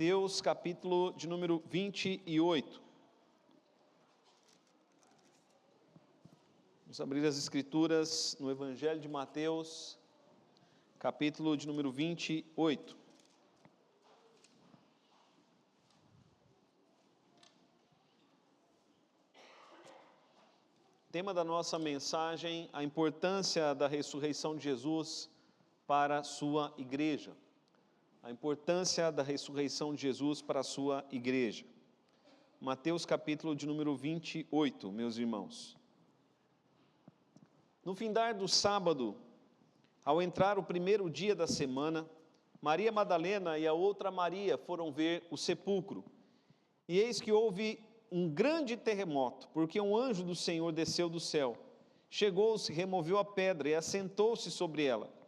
Mateus, capítulo de número 28. Vamos abrir as escrituras no Evangelho de Mateus, capítulo de número 28. Tema da nossa mensagem: a importância da ressurreição de Jesus para a sua igreja. A importância da ressurreição de Jesus para a sua igreja. Mateus capítulo de número 28, meus irmãos. No findar do sábado, ao entrar o primeiro dia da semana, Maria Madalena e a outra Maria foram ver o sepulcro. E eis que houve um grande terremoto, porque um anjo do Senhor desceu do céu. Chegou-se, removeu a pedra e assentou-se sobre ela.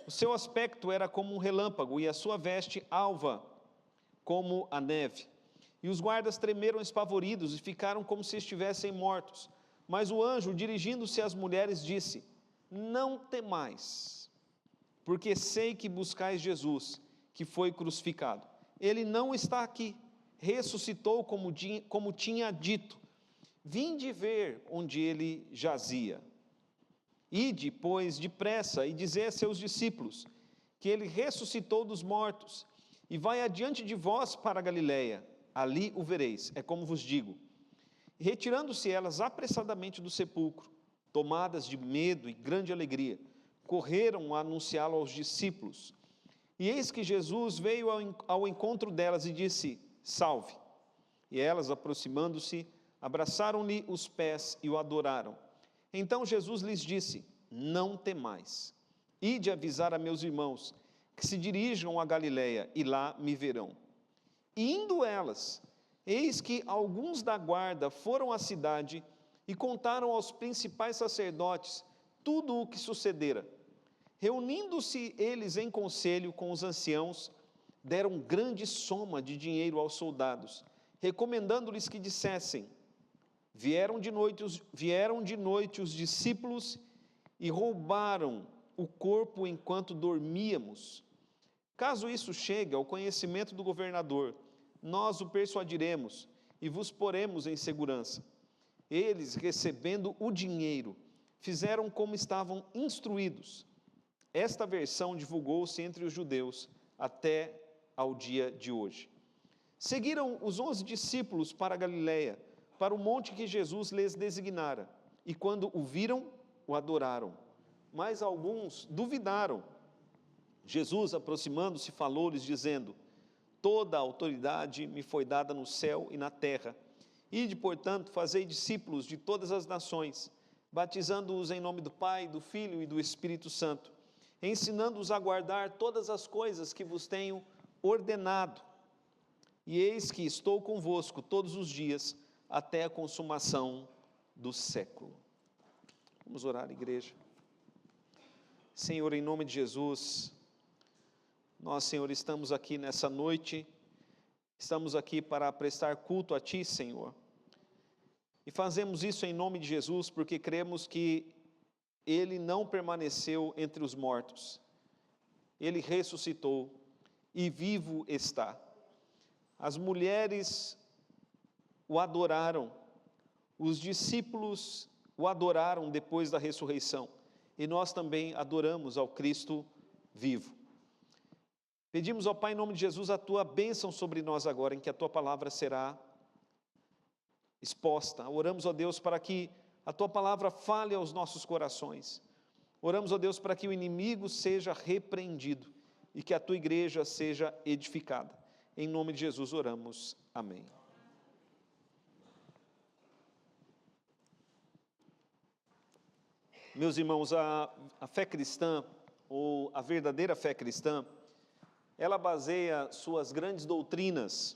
O seu aspecto era como um relâmpago, e a sua veste alva como a neve. E os guardas tremeram espavoridos e ficaram como se estivessem mortos. Mas o anjo, dirigindo-se às mulheres, disse: não temais, porque sei que buscais Jesus, que foi crucificado. Ele não está aqui, ressuscitou como tinha dito. Vinde ver onde ele jazia. Ide, pois, depressa e dizei a seus discípulos que ele ressuscitou dos mortos, e vai adiante de vós para a Galiléia, ali o vereis, é como vos digo. E retirando-se elas apressadamente do sepulcro, tomadas de medo e grande alegria, correram a anunciá-lo aos discípulos. E eis que Jesus veio ao encontro delas e disse: salve. E elas, aproximando-se, abraçaram-lhe os pés e o adoraram. Então Jesus lhes disse: não temais, ide avisar a meus irmãos que se dirijam a Galiléia, e lá me verão. E indo elas, eis que alguns da guarda foram à cidade e contaram aos principais sacerdotes tudo o que sucedera. Reunindo-se eles em conselho com os anciãos, deram grande soma de dinheiro aos soldados, recomendando-lhes que dissessem: Vieram de noite os discípulos e roubaram o corpo enquanto dormíamos. Caso isso chegue ao conhecimento do governador, nós o persuadiremos e vos poremos em segurança. Eles, recebendo o dinheiro, fizeram como estavam instruídos. Esta versão divulgou-se entre os judeus até ao dia de hoje. Seguiram os 11 discípulos para a Galiléia, para o monte que Jesus lhes designara, e quando o viram, o adoraram. Mas alguns duvidaram. Jesus, aproximando-se, falou-lhes, dizendo: toda a autoridade me foi dada no céu e na terra. Ide, portanto, fazei discípulos de todas as nações, batizando-os em nome do Pai, do Filho e do Espírito Santo, ensinando-os a guardar todas as coisas que vos tenho ordenado. E eis que estou convosco todos os dias, até a consumação do século. Vamos orar, igreja. Senhor, em nome de Jesus, nós, Senhor, estamos aqui nessa noite, estamos aqui para prestar culto a Ti, Senhor, e fazemos isso em nome de Jesus, porque cremos que Ele não permaneceu entre os mortos, Ele ressuscitou e vivo está. As mulheres o adoraram, os discípulos o adoraram depois da ressurreição, e nós também adoramos ao Cristo vivo. Pedimos ao Pai, em nome de Jesus, a Tua bênção sobre nós agora, em que a Tua palavra será exposta. Oramos, ó Deus, para que a Tua palavra fale aos nossos corações. Oramos, ó Deus, para que o inimigo seja repreendido e que a Tua igreja seja edificada. Em nome de Jesus oramos. Amém. Meus irmãos, a fé cristã, ou a verdadeira fé cristã, ela baseia suas grandes doutrinas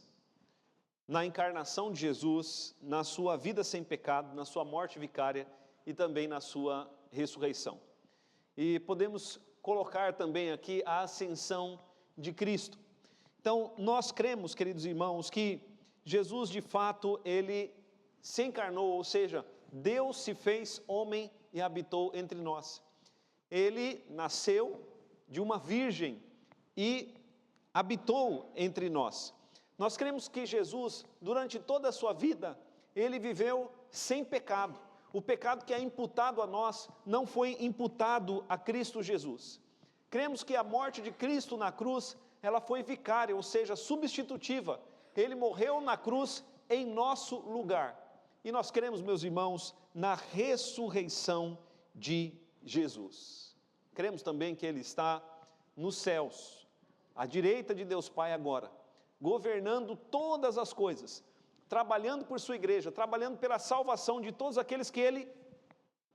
na encarnação de Jesus, na sua vida sem pecado, na sua morte vicária e também na sua ressurreição. E podemos colocar também aqui a ascensão de Cristo. Então, nós cremos, queridos irmãos, que Jesus, de fato, Ele se encarnou, ou seja, Deus se fez homem e habitou entre nós. Ele nasceu de uma virgem e habitou entre nós. Nós cremos que Jesus, durante toda a sua vida, ele viveu sem pecado. O pecado que é imputado a nós não foi imputado a Cristo Jesus. Cremos que a morte de Cristo na cruz, ela foi vicária, ou seja, substitutiva. Ele morreu na cruz em nosso lugar. E nós cremos, meus irmãos, na ressurreição de Jesus. Cremos também que ele está nos céus, à direita de Deus Pai agora, governando todas as coisas, trabalhando por sua igreja, trabalhando pela salvação de todos aqueles que ele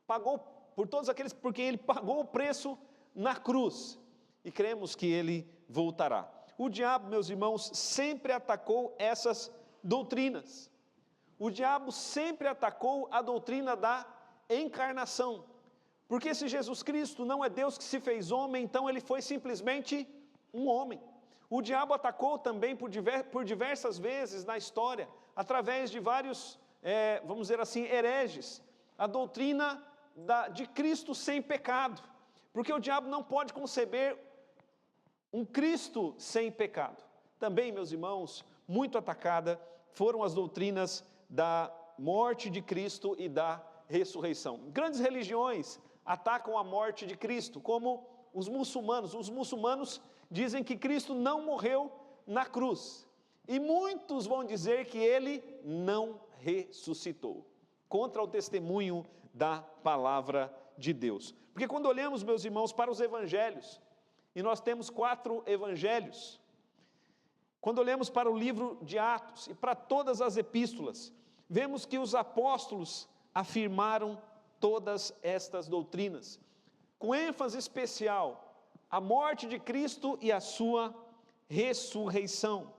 pagou, por todos aqueles por quem ele pagou o preço na cruz. E cremos que ele voltará. O diabo, meus irmãos, sempre atacou essas doutrinas. O diabo sempre atacou a doutrina da encarnação. Porque se Jesus Cristo não é Deus que se fez homem, então ele foi simplesmente um homem. O diabo atacou também por diversas vezes na história, através de vários, vamos dizer assim, hereges, a doutrina de Cristo sem pecado. Porque o diabo não pode conceber um Cristo sem pecado. Também, meus irmãos, muito atacada foram as doutrinas da morte de Cristo e da ressurreição. Grandes religiões atacam a morte de Cristo, como os muçulmanos. Os muçulmanos dizem que Cristo não morreu na cruz. E muitos vão dizer que ele não ressuscitou, contra o testemunho da palavra de Deus. Porque quando olhamos, meus irmãos, para os evangelhos, e nós temos 4 evangelhos, quando olhamos para o livro de Atos e para todas as epístolas, vemos que os apóstolos afirmaram todas estas doutrinas, com ênfase especial, a morte de Cristo e a sua ressurreição.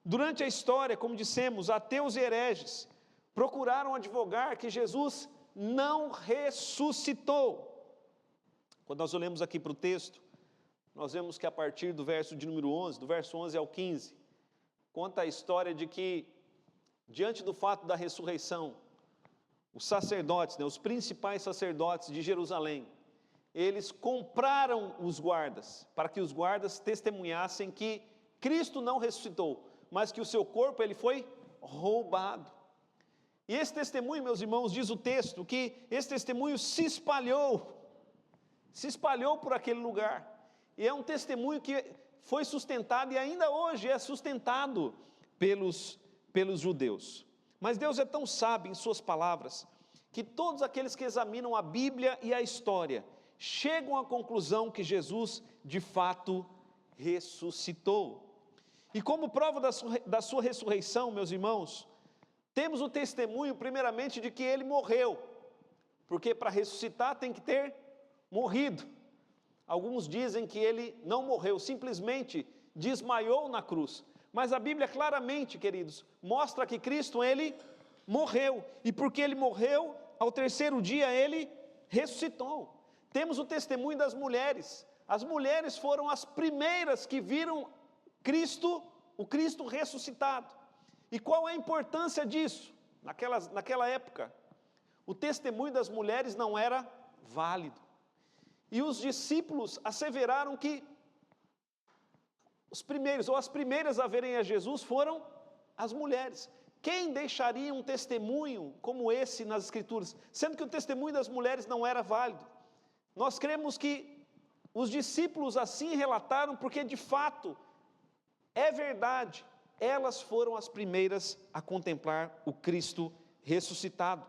Durante a história, como dissemos, ateus e hereges procuraram advogar que Jesus não ressuscitou. Quando nós olhamos aqui para o texto, nós vemos que a partir do verso de número 11, do verso 11 ao 15, conta a história de que, diante do fato da ressurreição, os sacerdotes, os principais sacerdotes de Jerusalém, eles compraram os guardas, para que os guardas testemunhassem que Cristo não ressuscitou, mas que o seu corpo ele foi roubado. E esse testemunho, meus irmãos, diz o texto, que esse testemunho se espalhou por aquele lugar. E é um testemunho que foi sustentado e ainda hoje é sustentado pelos judeus. Mas Deus é tão sábio em suas palavras, que todos aqueles que examinam a Bíblia e a história, chegam à conclusão que Jesus, de fato, ressuscitou. E como prova da sua ressurreição, meus irmãos, temos o testemunho, primeiramente, de que ele morreu, porque para ressuscitar tem que ter morrido. Alguns dizem que ele não morreu, simplesmente desmaiou na cruz. Mas a Bíblia claramente, queridos, mostra que Cristo, ele morreu. E porque ele morreu, ao terceiro dia ele ressuscitou. Temos o testemunho das mulheres. As mulheres foram as primeiras que viram o Cristo ressuscitado. E qual é a importância disso? Naquela época, o testemunho das mulheres não era válido. E os discípulos asseveraram que os primeiros, ou as primeiras a verem a Jesus foram as mulheres. Quem deixaria um testemunho como esse nas Escrituras, sendo que o testemunho das mulheres não era válido? Nós cremos que os discípulos assim relataram, porque de fato, é verdade, elas foram as primeiras a contemplar o Cristo ressuscitado.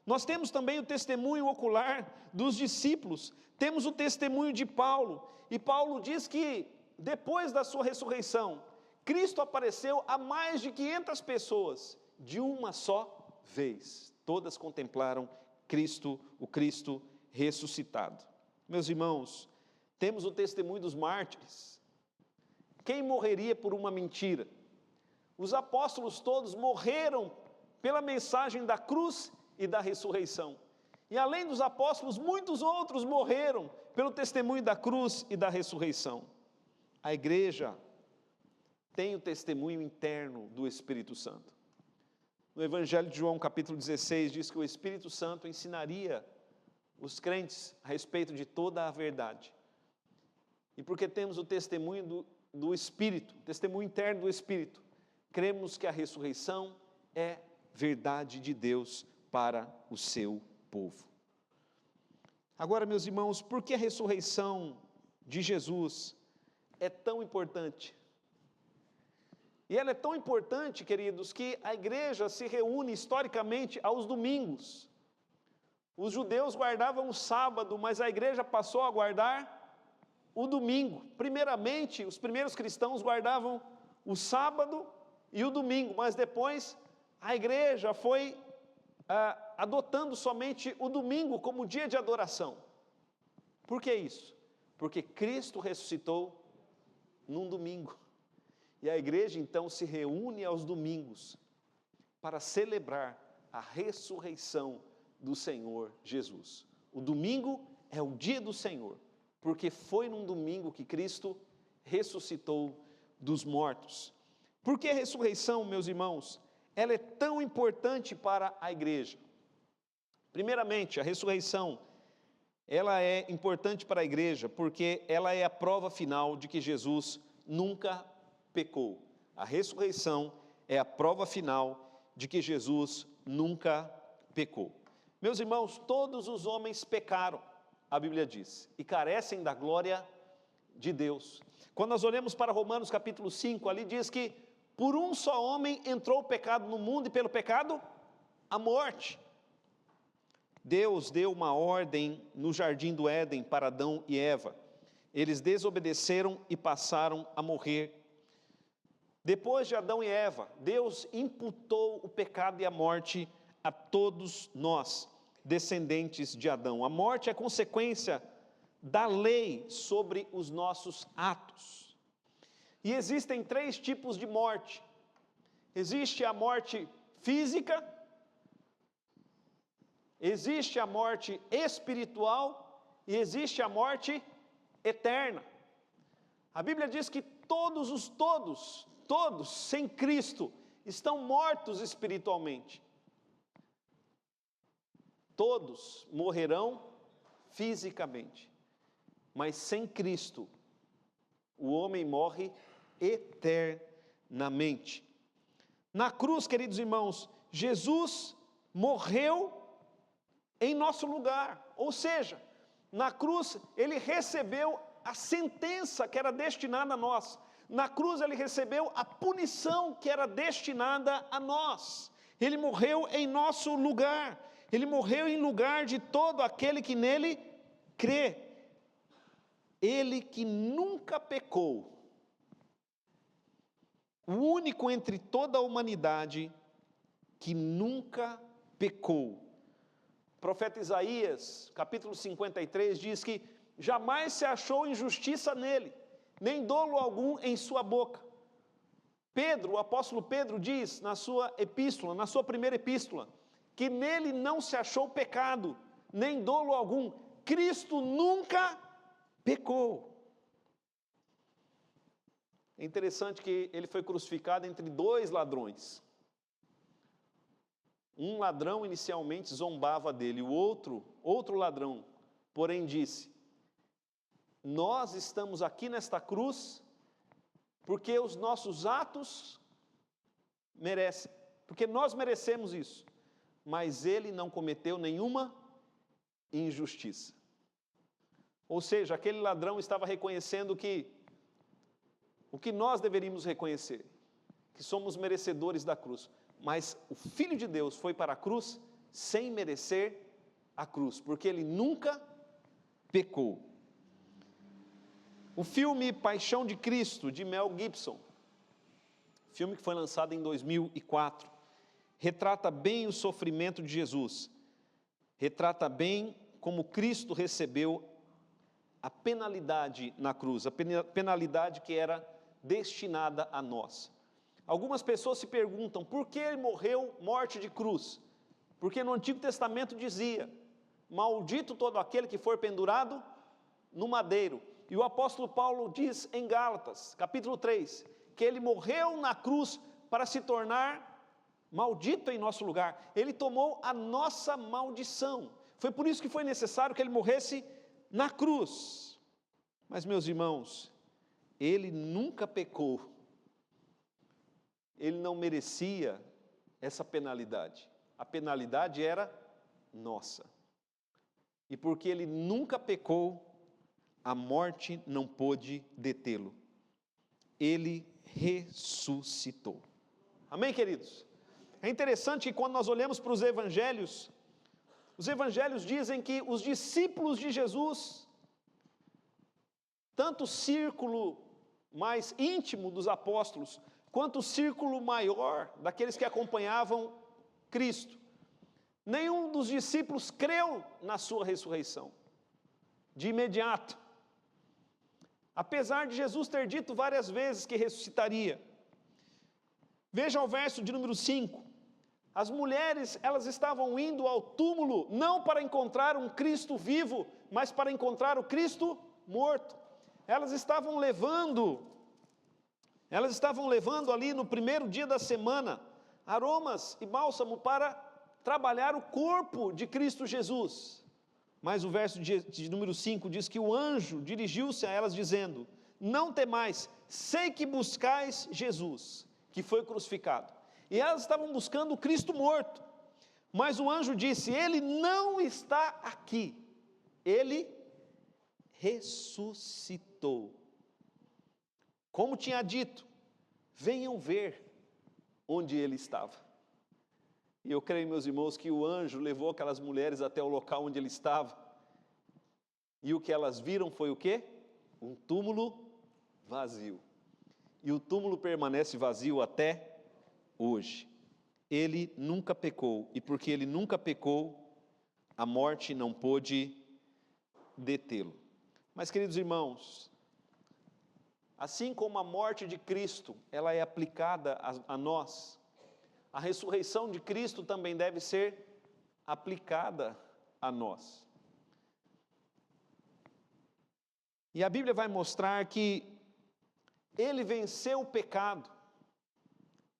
Nós temos também o testemunho ocular dos discípulos, temos o testemunho de Paulo, e Paulo diz que depois da sua ressurreição, Cristo apareceu a mais de 500 pessoas, de uma só vez. Todas contemplaram o Cristo ressuscitado. Meus irmãos, temos o testemunho dos mártires. Quem morreria por uma mentira? Os apóstolos todos morreram pela mensagem da cruz e da ressurreição. E além dos apóstolos, muitos outros morreram pelo testemunho da cruz e da ressurreição. A igreja tem o testemunho interno do Espírito Santo. No Evangelho de João, capítulo 16, diz que o Espírito Santo ensinaria os crentes a respeito de toda a verdade. E porque temos o testemunho do Espírito, testemunho interno do Espírito, cremos que a ressurreição é verdade de Deus para o seu povo. Agora, meus irmãos, por que a ressurreição de Jesus é tão importante? E ela é tão importante, queridos, que a igreja se reúne historicamente aos domingos. Os judeus guardavam o sábado, mas a igreja passou a guardar o domingo. Primeiramente, os primeiros cristãos guardavam o sábado e o domingo, mas depois a igreja foi adotando somente o domingo como dia de adoração. Por que isso? Porque Cristo ressuscitou num domingo. E a igreja então se reúne aos domingos para celebrar a ressurreição do Senhor Jesus. O domingo é o dia do Senhor, porque foi num domingo que Cristo ressuscitou dos mortos. Por que a ressurreição, meus irmãos, ela é tão importante para a igreja? Primeiramente, a ressurreição, ela é importante para a igreja porque ela é a prova final de que Jesus nunca pecou. A ressurreição é a prova final de que Jesus nunca pecou. Meus irmãos, todos os homens pecaram, a Bíblia diz, e carecem da glória de Deus. Quando nós olhamos para Romanos capítulo 5, ali diz que por um só homem entrou o pecado no mundo e pelo pecado a morte. Deus deu uma ordem no jardim do Éden para Adão e Eva. Eles desobedeceram e passaram a morrer. Depois de Adão e Eva, Deus imputou o pecado e a morte a todos nós, descendentes de Adão. A morte é consequência da lei sobre os nossos atos. E existem 3 tipos de morte. Existe a morte física, existe a morte espiritual e existe a morte eterna. A Bíblia diz que todos, sem Cristo, estão mortos espiritualmente. Todos morrerão fisicamente, mas sem Cristo, o homem morre eternamente. Na cruz, queridos irmãos, Jesus morreu em nosso lugar, ou seja, na cruz ele recebeu a sentença que era destinada a nós. Na cruz ele recebeu a punição que era destinada a nós. Ele morreu em nosso lugar. Ele morreu em lugar de todo aquele que nele crê. Ele que nunca pecou. O único entre toda a humanidade que nunca pecou. O profeta Isaías, capítulo 53, diz que jamais se achou injustiça nele, nem dolo algum em sua boca. Pedro, o apóstolo Pedro diz na sua epístola, na sua primeira epístola, que nele não se achou pecado, nem dolo algum. Cristo nunca pecou. É interessante que ele foi crucificado entre 2 ladrões. Um ladrão inicialmente zombava dele, o outro ladrão, porém disse: nós estamos aqui nesta cruz porque os nossos atos merecem, porque nós merecemos isso, mas ele não cometeu nenhuma injustiça. Ou seja, aquele ladrão estava reconhecendo o que nós deveríamos reconhecer, que somos merecedores da cruz, mas o Filho de Deus foi para a cruz sem merecer a cruz, porque ele nunca pecou. O filme Paixão de Cristo, de Mel Gibson, filme que foi lançado em 2004, retrata bem o sofrimento de Jesus, retrata bem como Cristo recebeu a penalidade na cruz, a penalidade que era destinada a nós. Algumas pessoas se perguntam, por que ele morreu morte de cruz? Porque no Antigo Testamento dizia, maldito todo aquele que for pendurado no madeiro. E o apóstolo Paulo diz em Gálatas, capítulo 3, que ele morreu na cruz para se tornar maldito em nosso lugar. Ele tomou a nossa maldição. Foi por isso que foi necessário que ele morresse na cruz. Mas, meus irmãos, ele nunca pecou. ele não merecia essa penalidade. A penalidade era nossa. E porque ele nunca pecou, a morte não pôde detê-lo. Ele ressuscitou. Amém, queridos? É interessante que quando nós olhamos para os evangelhos dizem que os discípulos de Jesus, tanto o círculo mais íntimo dos apóstolos, quanto o círculo maior daqueles que acompanhavam Cristo, nenhum dos discípulos creu na sua ressurreição, de imediato. Apesar de Jesus ter dito várias vezes que ressuscitaria. Veja o verso de número 5. As mulheres, elas estavam indo ao túmulo, não para encontrar um Cristo vivo, mas para encontrar o Cristo morto. Elas estavam levando ali no primeiro dia da semana, aromas e bálsamo para trabalhar o corpo de Cristo Jesus. Mas o verso de número 5 diz que o anjo dirigiu-se a elas dizendo: não temais, sei que buscais Jesus, que foi crucificado. E elas estavam buscando o Cristo morto. Mas o anjo disse: ele não está aqui, ele ressuscitou. Como tinha dito, venham ver onde ele estava. E eu creio, meus irmãos, que o anjo levou aquelas mulheres até o local onde ele estava. E o que elas viram foi o quê? Um túmulo vazio. E o túmulo permanece vazio até hoje. Ele nunca pecou. E porque ele nunca pecou, a morte não pôde detê-lo. Mas, queridos irmãos, assim como a morte de Cristo, ela é aplicada a nós, a ressurreição de Cristo também deve ser aplicada a nós. E a Bíblia vai mostrar que ele venceu o pecado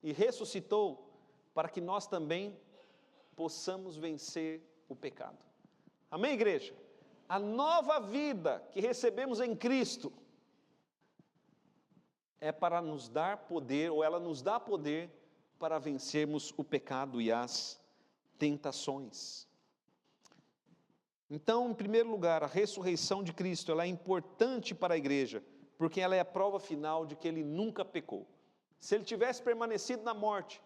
e ressuscitou para que nós também possamos vencer o pecado. Amém, igreja? A nova vida que recebemos em Cristo é para nos dar poder, ou ela nos dá poder para vencermos o pecado e as tentações. Então, em primeiro lugar, a ressurreição de Cristo, ela é importante para a igreja, porque ela é a prova final de que ele nunca pecou. Se ele tivesse permanecido na morte,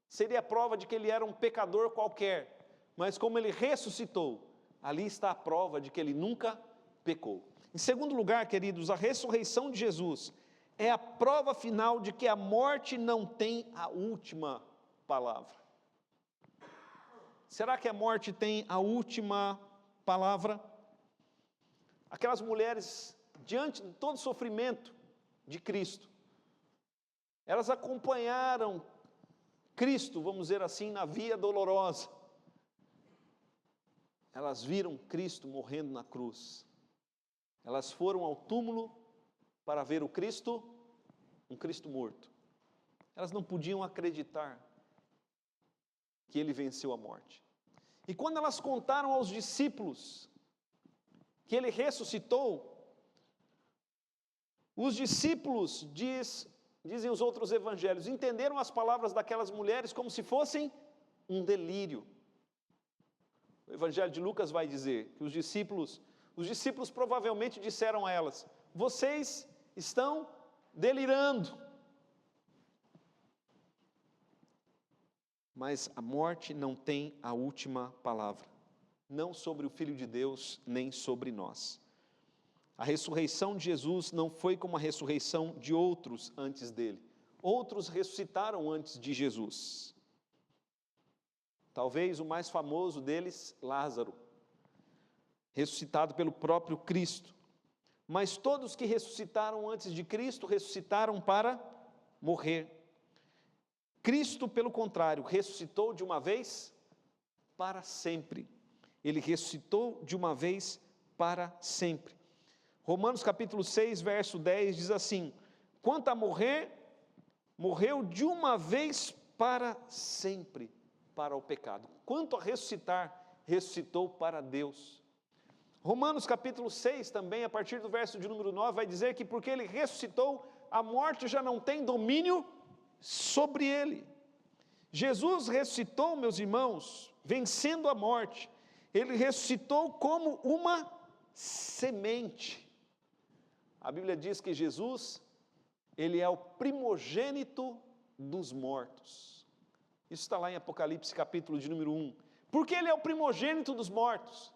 seria a prova de que ele era um pecador qualquer, mas como ele ressuscitou, ali está a prova de que ele nunca pecou. Em segundo lugar, queridos, a ressurreição de Jesus é a prova final de que a morte não tem a última palavra. Será que a morte tem a última palavra? Aquelas mulheres, diante de todo o sofrimento de Cristo, elas acompanharam Cristo, vamos dizer assim, na via dolorosa. Elas viram Cristo morrendo na cruz. Elas foram ao túmulo para ver o Cristo, um Cristo morto. Elas não podiam acreditar que ele venceu a morte. E quando elas contaram aos discípulos que ele ressuscitou, os discípulos, dizem os outros evangelhos, entenderam as palavras daquelas mulheres como se fossem um delírio. O evangelho de Lucas vai dizer que os discípulos provavelmente disseram a elas: vocês estão delirando. Mas a morte não tem a última palavra, não sobre o Filho de Deus, nem sobre nós. A ressurreição de Jesus não foi como a ressurreição de outros antes dele. Outros ressuscitaram antes de Jesus. Talvez o mais famoso deles, Lázaro, ressuscitado pelo próprio Cristo. Mas todos que ressuscitaram antes de Cristo, ressuscitaram para morrer. Cristo, pelo contrário, ressuscitou de uma vez para sempre. Ele ressuscitou de uma vez para sempre. Romanos capítulo 6, verso 10 diz assim: quanto a morrer, morreu de uma vez para sempre para o pecado. Quanto a ressuscitar, ressuscitou para Deus. Romanos capítulo 6 também, a partir do verso de número 9, vai dizer que porque ele ressuscitou, a morte já não tem domínio sobre ele. Jesus ressuscitou, meus irmãos, vencendo a morte. Ele ressuscitou como uma semente. A Bíblia diz que Jesus, ele é o primogênito dos mortos. Isso está lá em Apocalipse, capítulo de número 1. Por que ele é o primogênito dos mortos?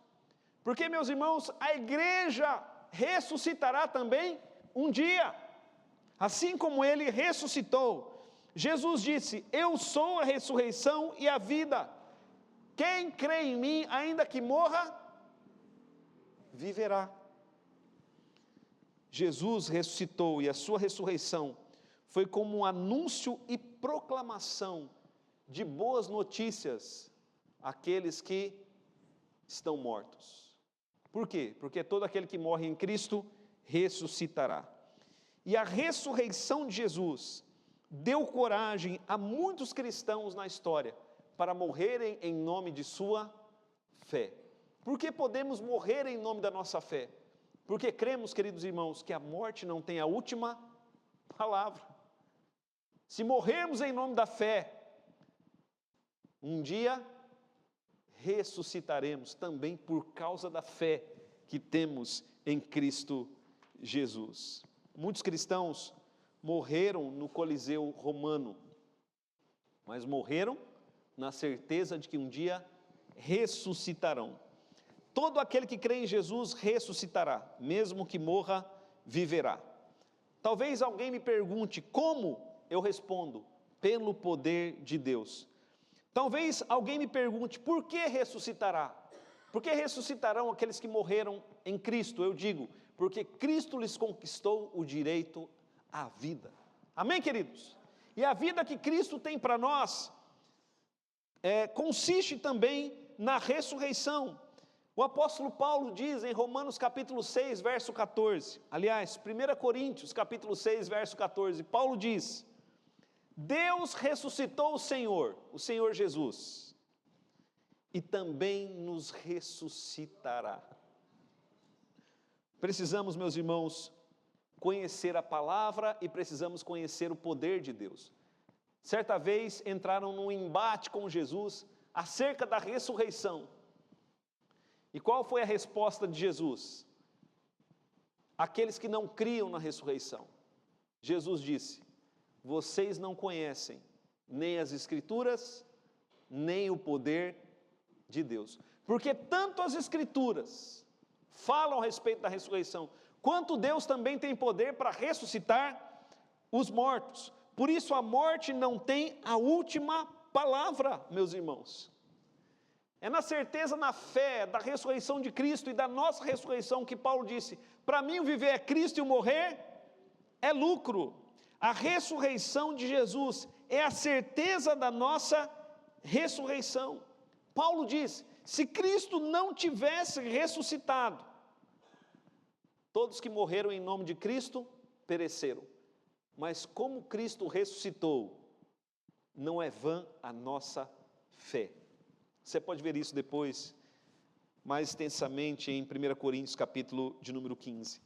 Porque, meus irmãos, a igreja ressuscitará também um dia. Assim como ele ressuscitou. Jesus disse: eu sou a ressurreição e a vida. Quem crê em mim, ainda que morra, viverá. Jesus ressuscitou e a sua ressurreição foi como um anúncio e proclamação de boas notícias àqueles que estão mortos. Por quê? Porque todo aquele que morre em Cristo ressuscitará. E a ressurreição de Jesus deu coragem a muitos cristãos na história para morrerem em nome de sua fé. Por que podemos morrer em nome da nossa fé? Porque cremos, queridos irmãos, que a morte não tem a última palavra. Se morrermos em nome da fé, um dia ressuscitaremos também por causa da fé que temos em Cristo Jesus. Muitos cristãos morreram no Coliseu Romano, mas morreram na certeza de que um dia ressuscitarão. Todo aquele que crê em Jesus ressuscitará, mesmo que morra, viverá. Talvez alguém me pergunte como, eu respondo: pelo poder de Deus. Talvez alguém me pergunte: por que ressuscitará? Por que ressuscitarão aqueles que morreram em Cristo? Eu digo: porque Cristo lhes conquistou o direito à vida. Amém, queridos? E a vida que Cristo tem para nós consiste também na ressurreição. O apóstolo Paulo diz em Romanos capítulo 6, verso 14, aliás, 1 Coríntios capítulo 6, verso 14, Paulo diz: Deus ressuscitou o Senhor Jesus, e também nos ressuscitará. Precisamos, meus irmãos, conhecer a palavra e precisamos conhecer o poder de Deus. Certa vez entraram num embate com Jesus acerca da ressurreição. E qual foi a resposta de Jesus? Aqueles que não criam na ressurreição. Jesus disse: vocês não conhecem nem as Escrituras, nem o poder de Deus. Porque tanto as Escrituras falam a respeito da ressurreição, quanto Deus também tem poder para ressuscitar os mortos. Por isso a morte não tem a última palavra, meus irmãos. É na certeza, na fé da ressurreição de Cristo e da nossa ressurreição que Paulo disse: para mim o viver é Cristo e o morrer é lucro. A ressurreição de Jesus é a certeza da nossa ressurreição. Paulo diz: se Cristo não tivesse ressuscitado, todos que morreram em nome de Cristo pereceram. Mas como Cristo ressuscitou, não é vã a nossa fé. Você pode ver isso depois, mais extensamente, em 1 Coríntios, capítulo de número 15.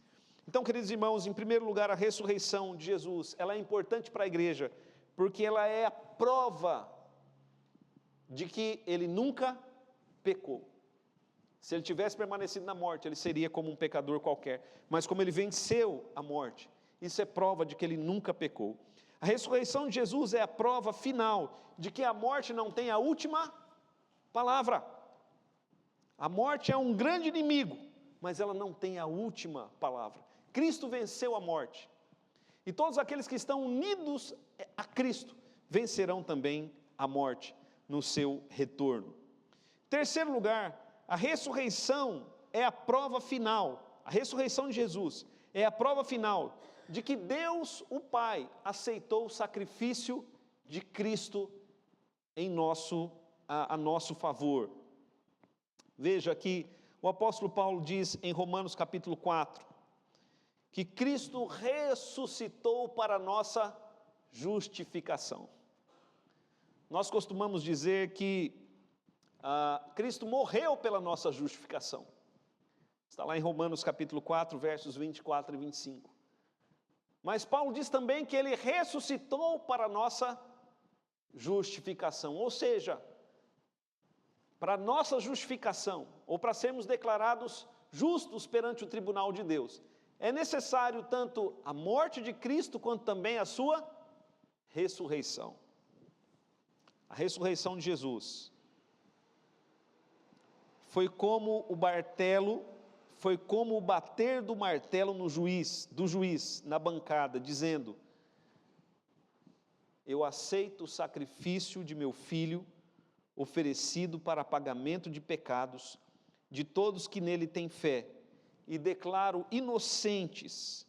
Então, queridos irmãos, em primeiro lugar, a ressurreição de Jesus, ela é importante para a igreja, porque ela é a prova de que ele nunca pecou. Se ele tivesse permanecido na morte, ele seria como um pecador qualquer. Mas como ele venceu a morte, isso é prova de que ele nunca pecou. A ressurreição de Jesus é a prova final de que a morte não tem a última palavra. A morte é um grande inimigo, mas ela não tem a última palavra. Cristo venceu a morte. E todos aqueles que estão unidos a Cristo vencerão também a morte no seu retorno. Terceiro lugar, a ressurreição é a prova final. A ressurreição de Jesus é a prova final de que Deus, o Pai, aceitou o sacrifício de Cristo a nosso favor. Veja que o apóstolo Paulo diz em Romanos capítulo 4, que Cristo ressuscitou para a nossa justificação. Nós costumamos dizer que Cristo morreu pela nossa justificação. Está lá em Romanos capítulo 4, versos 24 e 25. Mas Paulo diz também que ele ressuscitou para a nossa justificação, ou seja, para a nossa justificação, ou para sermos declarados justos perante o tribunal de Deus, é necessário tanto a morte de Cristo, quanto também a sua ressurreição. A ressurreição de Jesus foi como o bater do martelo do juiz na bancada, dizendo: eu aceito o sacrifício de meu filho, oferecido para pagamento de pecados de todos que nele têm fé, e declaro inocentes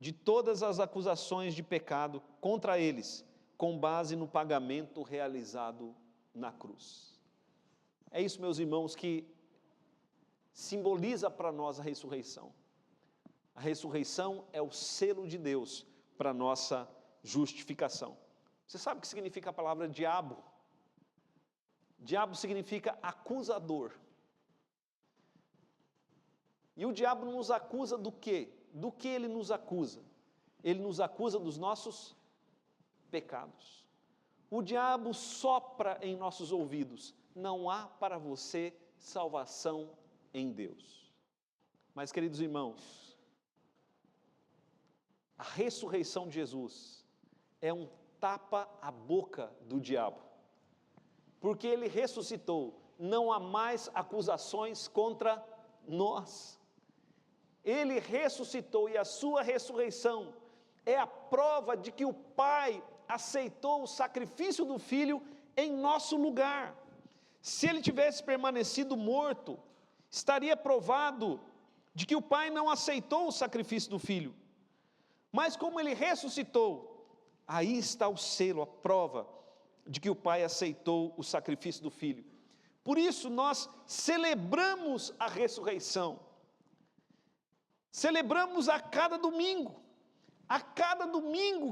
de todas as acusações de pecado contra eles, com base no pagamento realizado na cruz. É isso, meus irmãos, que simboliza para nós a ressurreição. A ressurreição é o selo de Deus para a nossa justificação. Você sabe o que significa a palavra diabo? Diabo significa acusador. E o diabo nos acusa do quê? Do que ele nos acusa? Ele nos acusa dos nossos pecados. O diabo sopra em nossos ouvidos: não há para você salvação em Deus. Mas, queridos irmãos, a ressurreição de Jesus é um tapa à boca do diabo, porque ele ressuscitou, não há mais acusações contra nós. Ele ressuscitou, e a sua ressurreição é a prova de que o Pai aceitou o sacrifício do Filho em nosso lugar. Se ele tivesse permanecido morto, estaria provado de que o Pai não aceitou o sacrifício do Filho. Mas como ele ressuscitou, aí está o selo, a prova de que o Pai aceitou o sacrifício do Filho. Por isso nós celebramos a ressurreição. Celebramos a cada domingo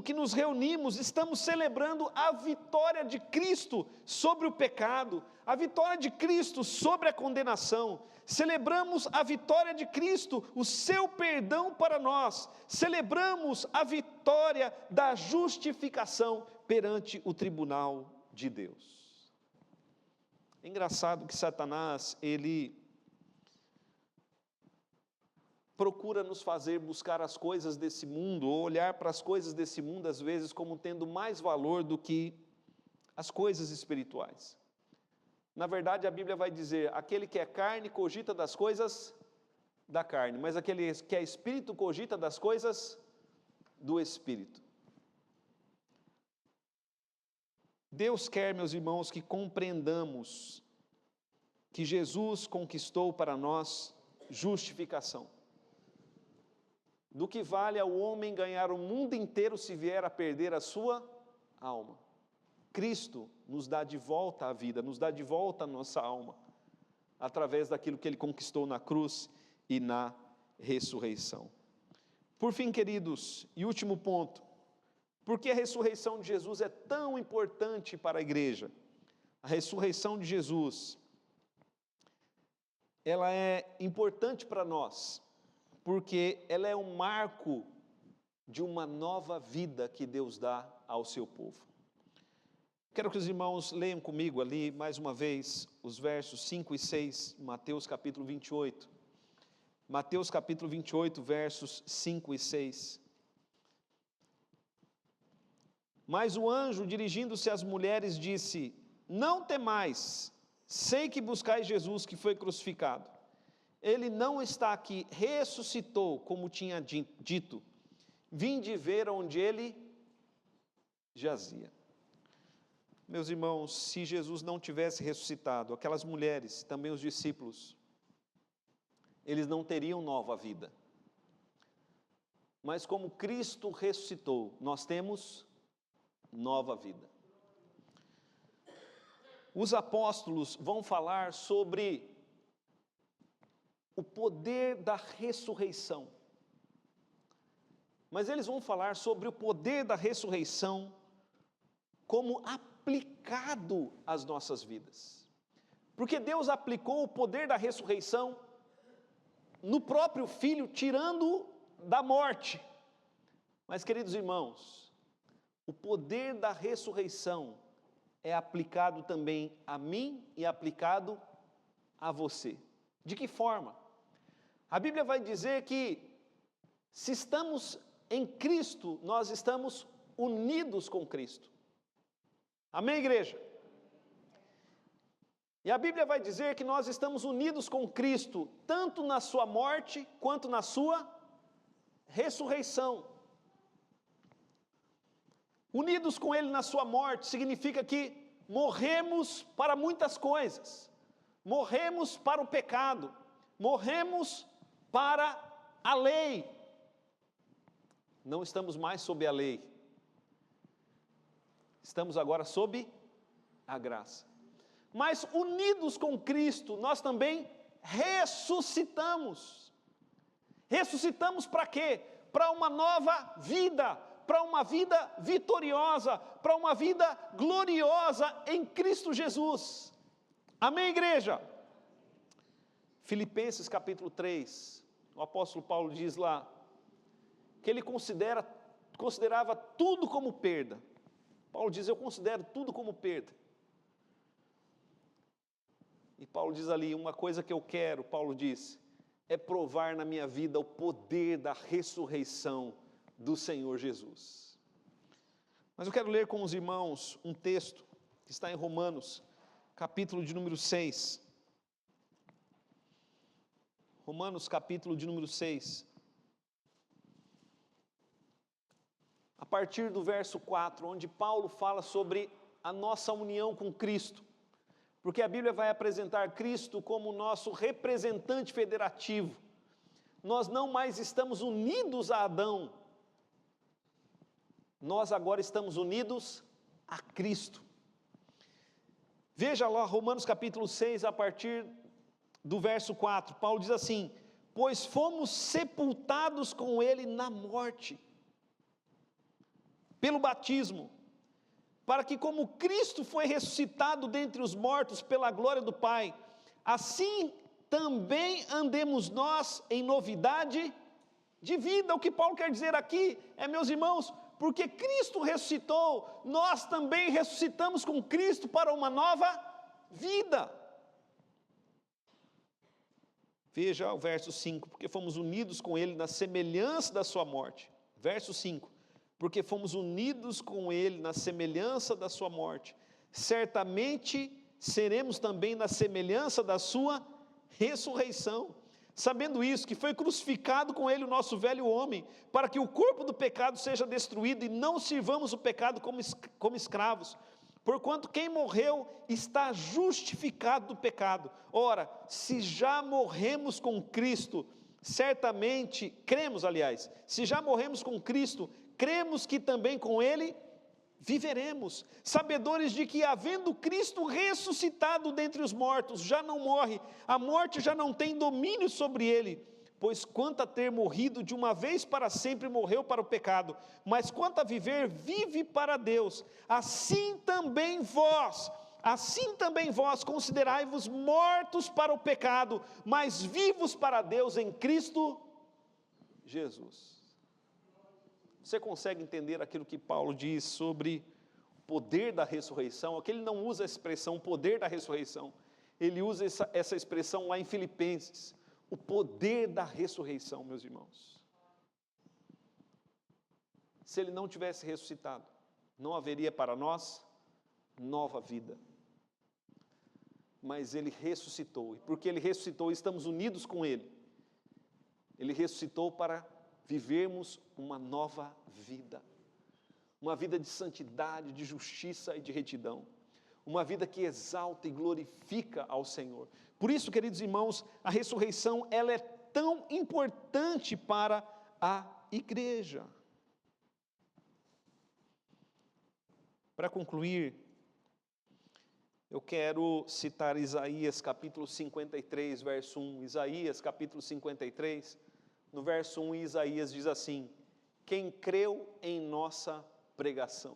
que nos reunimos, estamos celebrando a vitória de Cristo sobre o pecado, a vitória de Cristo sobre a condenação. Celebramos a vitória de Cristo, o seu perdão para nós. Celebramos a vitória da justificação perante o tribunal de Deus. É engraçado que Satanás, ele procura nos fazer buscar as coisas desse mundo, ou olhar para as coisas desse mundo, às vezes, como tendo mais valor do que as coisas espirituais. Na verdade, a Bíblia vai dizer: aquele que é carne cogita das coisas da carne, mas aquele que é espírito cogita das coisas do espírito. Deus quer, meus irmãos, que compreendamos que Jesus conquistou para nós justificação. Do que vale ao homem ganhar o mundo inteiro se vier a perder a sua alma? Cristo nos dá de volta a vida, nos dá de volta a nossa alma, através daquilo que Ele conquistou na cruz e na ressurreição. Por fim, queridos, e último ponto, por que a ressurreição de Jesus é tão importante para a igreja? A ressurreição de Jesus, ela é importante para nós, porque ela é um marco de uma nova vida que Deus dá ao seu povo. Quero que os irmãos leiam comigo ali, mais uma vez, os versos 5 e 6, Mateus capítulo 28. Mateus capítulo 28, versos 5 e 6. Mas o anjo, dirigindo-se às mulheres, disse: não temais, sei que buscais Jesus que foi crucificado. Ele não está aqui, ressuscitou, como tinha dito. Vinde ver onde ele jazia. Meus irmãos, se Jesus não tivesse ressuscitado, aquelas mulheres, também os discípulos, eles não teriam nova vida. Mas como Cristo ressuscitou, nós temos nova vida. Os apóstolos vão falar sobre o poder da ressurreição. Mas eles vão falar sobre o poder da ressurreição como aplicado às nossas vidas. Porque Deus aplicou o poder da ressurreição no próprio Filho, tirando-o da morte. Mas, queridos irmãos, o poder da ressurreição é aplicado também a mim e aplicado a você. De que forma? A Bíblia vai dizer que se estamos em Cristo, nós estamos unidos com Cristo. Amém, igreja? E a Bíblia vai dizer que nós estamos unidos com Cristo, tanto na sua morte, quanto na sua ressurreição. Unidos com Ele na sua morte, significa que morremos para muitas coisas. Morremos para o pecado, morremos para a lei. Não estamos mais sob a lei. Estamos agora sob a graça. Mas unidos com Cristo, nós também ressuscitamos. Ressuscitamos para quê? Para uma nova vida, para uma vida vitoriosa, para uma vida gloriosa em Cristo Jesus. Amém, igreja? Filipenses capítulo 3, o apóstolo Paulo diz lá, que ele considerava tudo como perda. Paulo diz, eu considero tudo como perda. E Paulo diz ali, uma coisa que eu quero, Paulo diz, é provar na minha vida o poder da ressurreição do Senhor Jesus. Mas eu quero ler com os irmãos um texto que está em Romanos, capítulo de número 6. Romanos, capítulo de número 6. A partir do verso 4, onde Paulo fala sobre a nossa união com Cristo. Porque a Bíblia vai apresentar Cristo como nosso representante federativo. Nós não mais estamos unidos a Adão. Nós agora estamos unidos a Cristo. Veja lá Romanos capítulo 6, a partir do verso 4. Paulo diz assim, pois fomos sepultados com Ele na morte, pelo batismo, para que como Cristo foi ressuscitado dentre os mortos pela glória do Pai, assim também andemos nós em novidade de vida. O que Paulo quer dizer aqui é, meus irmãos, porque Cristo ressuscitou, nós também ressuscitamos com Cristo para uma nova vida. Veja o verso 5, porque fomos unidos com Ele na semelhança da sua morte. Verso 5. Porque fomos unidos com Ele na semelhança da sua morte, certamente seremos também na semelhança da sua ressurreição, sabendo isso, que foi crucificado com Ele o nosso velho homem, para que o corpo do pecado seja destruído e não sirvamos o pecado como escravos, porquanto quem morreu está justificado do pecado. Ora, se já morremos com Cristo, certamente, se já morremos com Cristo, cremos que também com Ele viveremos, sabedores de que havendo Cristo ressuscitado dentre os mortos, já não morre, a morte já não tem domínio sobre Ele, pois quanto a ter morrido de uma vez para sempre, morreu para o pecado, mas quanto a viver, vive para Deus. Assim também vós considerai-vos mortos para o pecado, mas vivos para Deus em Cristo Jesus. Você consegue entender aquilo que Paulo diz sobre o poder da ressurreição? Aqui ele não usa a expressão poder da ressurreição, ele usa essa expressão lá em Filipenses, o poder da ressurreição, meus irmãos. Se ele não tivesse ressuscitado, não haveria para nós nova vida. Mas ele ressuscitou, e porque ele ressuscitou, estamos unidos com ele. Ele ressuscitou para vivermos uma nova vida, uma vida de santidade, de justiça e de retidão, uma vida que exalta e glorifica ao Senhor. Por isso, queridos irmãos, a ressurreição, ela é tão importante para a igreja. Para concluir, eu quero citar Isaías capítulo 53, verso 1, Isaías capítulo 53, no verso 1, Isaías diz assim, quem creu em nossa pregação?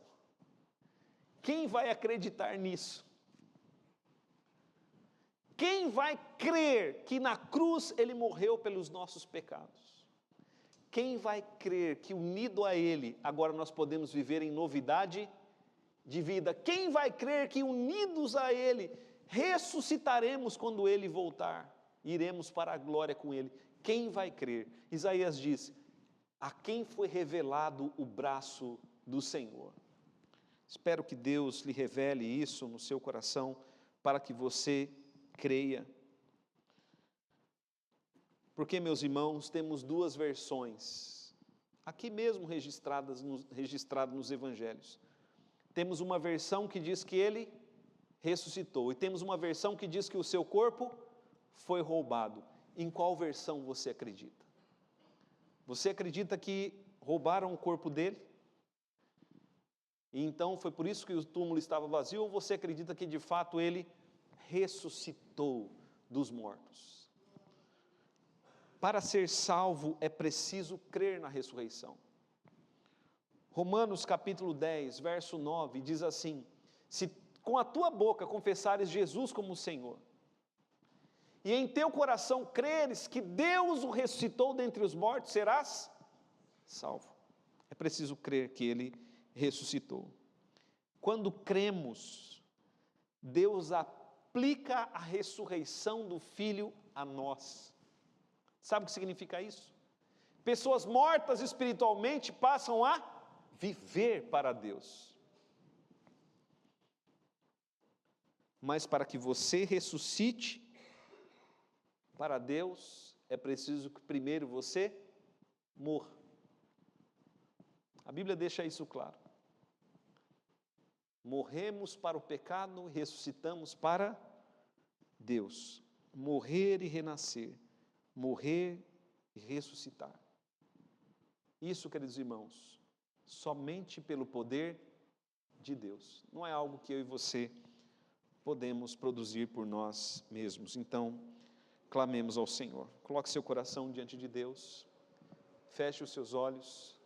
Quem vai acreditar nisso? Quem vai crer que na cruz Ele morreu pelos nossos pecados? Quem vai crer que unido a Ele, agora nós podemos viver em novidade de vida? Quem vai crer que unidos a Ele, ressuscitaremos quando Ele voltar? Iremos para a glória com Ele. Quem vai crer? Isaías diz, a quem foi revelado o braço do Senhor? Espero que Deus lhe revele isso no seu coração, para que você creia. Porque, meus irmãos, temos duas versões, aqui mesmo registrado nos evangelhos. Temos uma versão que diz que Ele ressuscitou, e temos uma versão que diz que o seu corpo foi roubado. Em qual versão você acredita? Você acredita que roubaram o corpo dele? E então foi por isso que o túmulo estava vazio, ou você acredita que de fato ele ressuscitou dos mortos? Para ser salvo é preciso crer na ressurreição. Romanos capítulo 10, verso 9, diz assim, se com a tua boca confessares Jesus como Senhor, e em teu coração creres que Deus o ressuscitou dentre os mortos, serás salvo. É preciso crer que Ele ressuscitou. Quando cremos, Deus aplica a ressurreição do Filho a nós. Sabe o que significa isso? Pessoas mortas espiritualmente passam a viver para Deus. Mas para que você ressuscite para Deus, é preciso que primeiro você morra. A Bíblia deixa isso claro. Morremos para o pecado e ressuscitamos para Deus. Morrer e renascer. Morrer e ressuscitar. Isso, queridos irmãos, somente pelo poder de Deus. Não é algo que eu e você podemos produzir por nós mesmos. Então, clamemos ao Senhor. Coloque seu coração diante de Deus. Feche os seus olhos.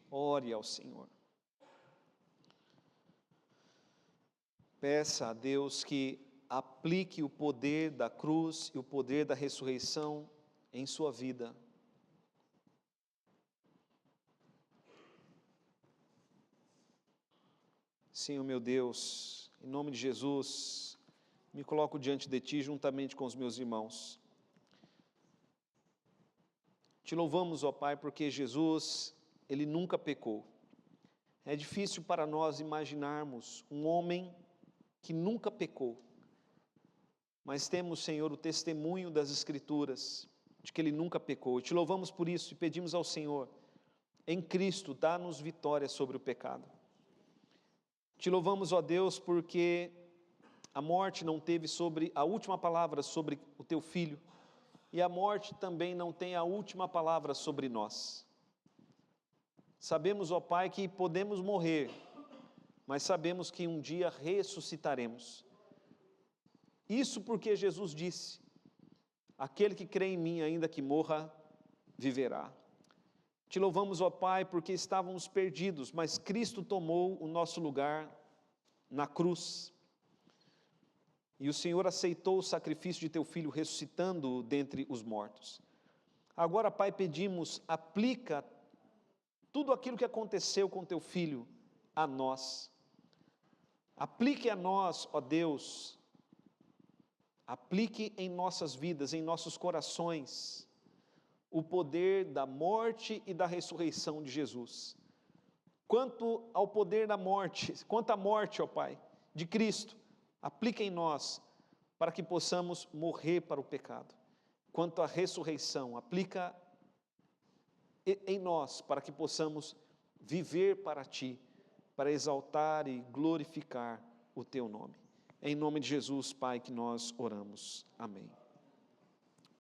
Ore ao Senhor. Peça a Deus que aplique o poder da cruz e o poder da ressurreição em sua vida. Senhor meu Deus, em nome de Jesus, me coloco diante de Ti juntamente com os meus irmãos. Te louvamos, ó Pai, porque Jesus, Ele nunca pecou. É difícil para nós imaginarmos um homem que nunca pecou. Mas temos, Senhor, o testemunho das Escrituras de que Ele nunca pecou. E te louvamos por isso e pedimos ao Senhor, em Cristo, dá-nos vitória sobre o pecado. Te louvamos, ó Deus, porque a morte não teve a última palavra sobre o Teu Filho, e a morte também não tem a última palavra sobre nós. Sabemos, ó Pai, que podemos morrer, mas sabemos que um dia ressuscitaremos. Isso porque Jesus disse, aquele que crê em mim, ainda que morra, viverá. Te louvamos, ó Pai, porque estávamos perdidos, mas Cristo tomou o nosso lugar na cruz. E o Senhor aceitou o sacrifício de Teu Filho, ressuscitando-o dentre os mortos. Agora, Pai, pedimos, aplica tudo aquilo que aconteceu com Teu Filho a nós. Aplique a nós, ó Deus, aplique em nossas vidas, em nossos corações, o poder da morte e da ressurreição de Jesus. Quanto ao poder da morte, quanto à morte, ó Pai, de Cristo, aplica em nós, para que possamos morrer para o pecado. Quanto à ressurreição, aplica em nós, para que possamos viver para Ti, para exaltar e glorificar o Teu nome. Em nome de Jesus, Pai, que nós oramos. Amém.